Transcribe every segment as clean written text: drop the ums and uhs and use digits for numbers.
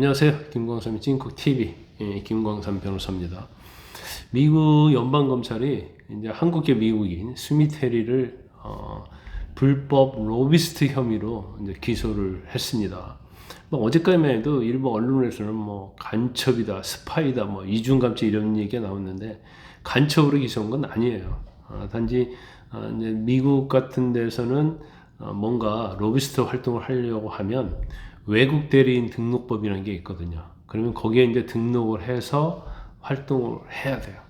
안녕하세요. 김광삼의 찐콕TV 김광삼 변호사입니다. 미국 연방검찰이 이제 한국계 미국인 스미테리를 불법 로비스트 혐의로 이제 기소를 했습니다. 뭐 어제까지만 해도 일부 언론에서는 뭐 간첩이다, 스파이다, 뭐 이중감죄 이런 얘기가 나왔는데 간첩으로 기소한 건 아니에요. 단지 이제 미국 같은 데서는 뭔가 로비스트 활동을 하려고 하면 외국 대리인 등록법이라는 게 있거든요. 그러면 거기에 이제 등록을 해서 활동을 해야 돼요.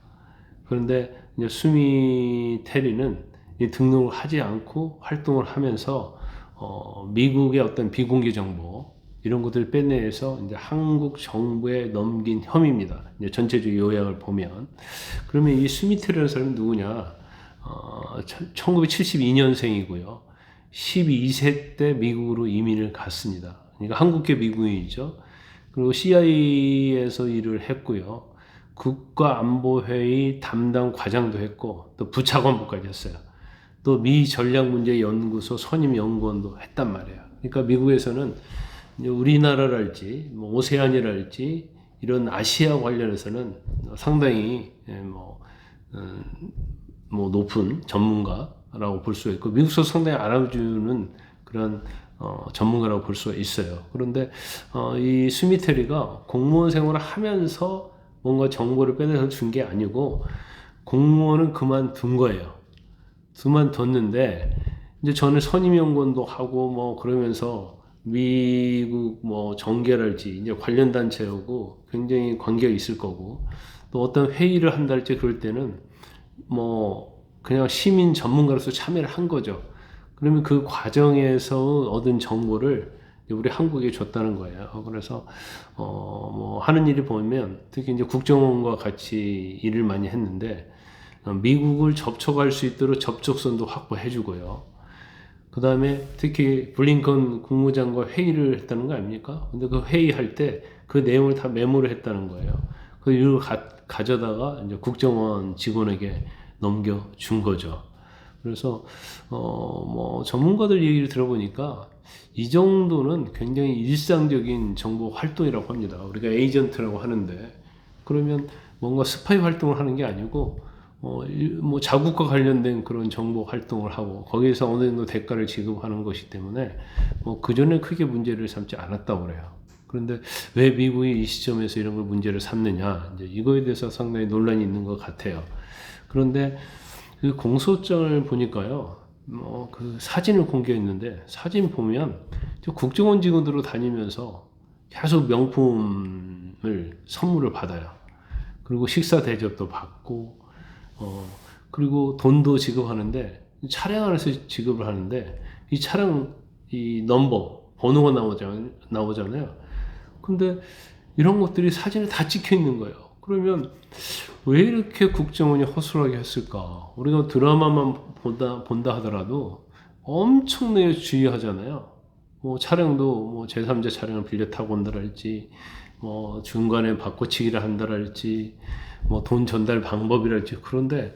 그런데 이제 수미 테리는 이 등록을 하지 않고 활동을 하면서 미국의 어떤 비공개 정보 이런 것들을 빼내서 이제 한국 정부에 넘긴 혐의입니다. 이제 전체적 요약을 보면 그러면 이 수미 테리라는 사람은 누구냐? 1972년생이고요. 12세 때 미국으로 이민을 갔습니다. 그러니까 한국계 미국인이죠. 그리고 CIA에서 일을 했고요. 국가안보회의 담당 과장도 했고 또 부차관보까지 했어요. 또 미 전략문제연구소 선임연구원도 했단 말이에요. 그러니까 미국에서는 우리나라랄지 뭐 오세아니랄지 이런 아시아 관련해서는 상당히 뭐 높은 전문가라고 볼 수가 있고 미국에서 상당히 알아주는 그런 전문가라고 볼 수가 있어요. 그런데 이 스미테리가 공무원 생활을 하면서 뭔가 정보를 빼내서 준 게 아니고 공무원은 그만둔 거예요. 그만뒀는데 이제 저는 선임연구원도 하고 뭐 그러면서 미국 뭐 정계랄지 이제 관련 단체하고 굉장히 관계가 있을 거고 또 어떤 회의를 한달지 그럴 때는 뭐 그냥 시민 전문가로서 참여를 한 거죠. 그러면 그 과정에서 얻은 정보를 우리 한국에 줬다는 거예요. 그래서 뭐 하는 일이 보면 특히 이제 국정원과 같이 일을 많이 했는데 미국을 접촉할 수 있도록 접촉선도 확보해 주고요. 그 다음에 특히 블링컨 국무장관 회의를 했다는 거 아닙니까? 근데 그 회의할 때 그 내용을 다 메모를 했다는 거예요. 그 이걸 가져다가 이제 국정원 직원에게 넘겨준 거죠. 그래서 뭐 전문가들 얘기를 들어보니까 이 정도는 굉장히 일상적인 정보 활동이라고 합니다. 우리가 에이전트라고 하는데 그러면 뭔가 스파이 활동을 하는 게 아니고 뭐 자국과 관련된 그런 정보 활동을 하고 거기에서 어느 정도 대가를 지급하는 것이기 때문에 뭐 그전에 크게 문제를 삼지 않았다고 그래요. 그런데 왜 미국이 이 시점에서 이런 걸 문제를 삼느냐 이제 이거에 대해서 상당히 논란이 있는 것 같아요. 그런데 그 공소장을 보니까요, 그 사진을 공개했는데 사진 보면 국정원 직원으로 다니면서 계속 명품을 선물을 받아요. 그리고 식사 대접도 받고 그리고 돈도 지급하는데 차량 안에서 지급을 하는데 이 차량 이 넘버 번호가 나오잖아요. 근데 이런 것들이 사진에 다 찍혀 있는 거예요. 그러면 왜 이렇게 국정원이 허술하게 했을까? 우리가 드라마만 본다 하더라도 엄청나게 주의하잖아요. 뭐 차량도 뭐 제3자 차량을 빌려 타고 온다랄지, 뭐 중간에 바꿔치기를 한다랄지, 뭐 돈 전달 방법이랄지. 그런데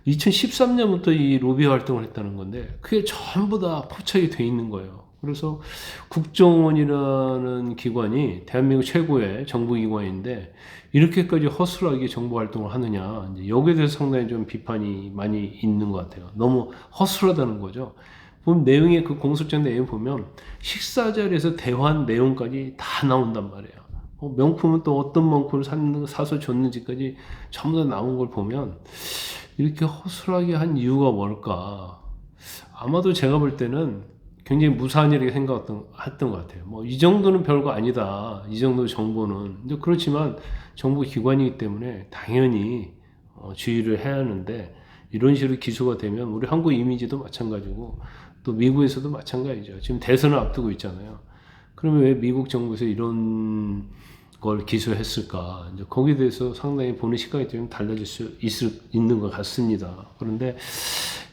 2013년부터 이 로비 활동을 했다는 건데 그게 전부 다 포착이 돼 있는 거예요. 그래서 국정원이라는 기관이 대한민국 최고의 정부기관인데 이렇게까지 허술하게 정보 활동을 하느냐 이제 여기에 대해서 상당히 좀 비판이 많이 있는 것 같아요. 너무 허술하다는 거죠. 보면 내용의 그 공소장 내용 보면 식사 자리에서 대화한 내용까지 다 나온단 말이에요. 명품은 또 어떤 명품을 사서 줬는지까지 전부 다 나온 걸 보면 이렇게 허술하게 한 이유가 뭘까? 아마도 제가 볼 때는 굉장히 무사한 일이라고 생각했던 것 같아요. 뭐 이 정도는 별거 아니다. 이 정도 정보는. 근데 그렇지만 정부 기관이기 때문에 당연히 주의를 해야 하는데 이런 식으로 기소가 되면 우리 한국 이미지도 마찬가지고 또 미국에서도 마찬가지죠. 지금 대선을 앞두고 있잖아요. 그러면 왜 미국 정부에서 이런 걸 기소했을까? 이제 거기에 대해서 상당히 보는 시각이 좀 달라질 수 있는 것 같습니다. 그런데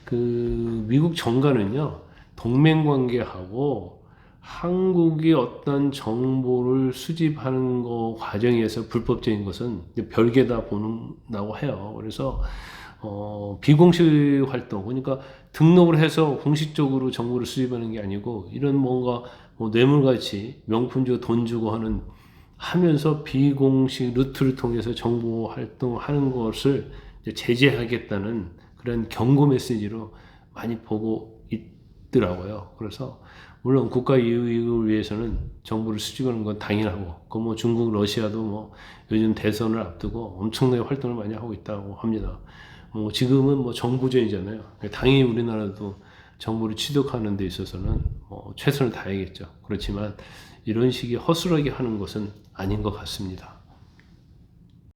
그 미국 정가는요, 동맹 관계하고 한국이 어떤 정보를 수집하는 거 과정에서 불법적인 것은 별개다 보는다고 해요. 그래서 비공식 활동, 그러니까 등록을 해서 공식적으로 정보를 수집하는 게 아니고 이런 뭔가 뭐 뇌물같이 명품 주고 돈 주고 하는 하면서 비공식 루트를 통해서 정보 활동하는 것을 이제 제재하겠다는 그런 경고 메시지로 많이 보고 있더라고요. 그래서 물론 국가 이익을 위해서는 정보를 수집하는 건 당연하고, 그 뭐 중국, 러시아도 뭐 요즘 대선을 앞두고 엄청나게 활동을 많이 하고 있다고 합니다. 뭐 지금은 뭐 정부전이잖아요. 당연히 우리나라도 정보를 취득하는 데 있어서는 뭐 최선을 다해야겠죠. 그렇지만 이런 식의 허술하게 하는 것은 아닌 것 같습니다.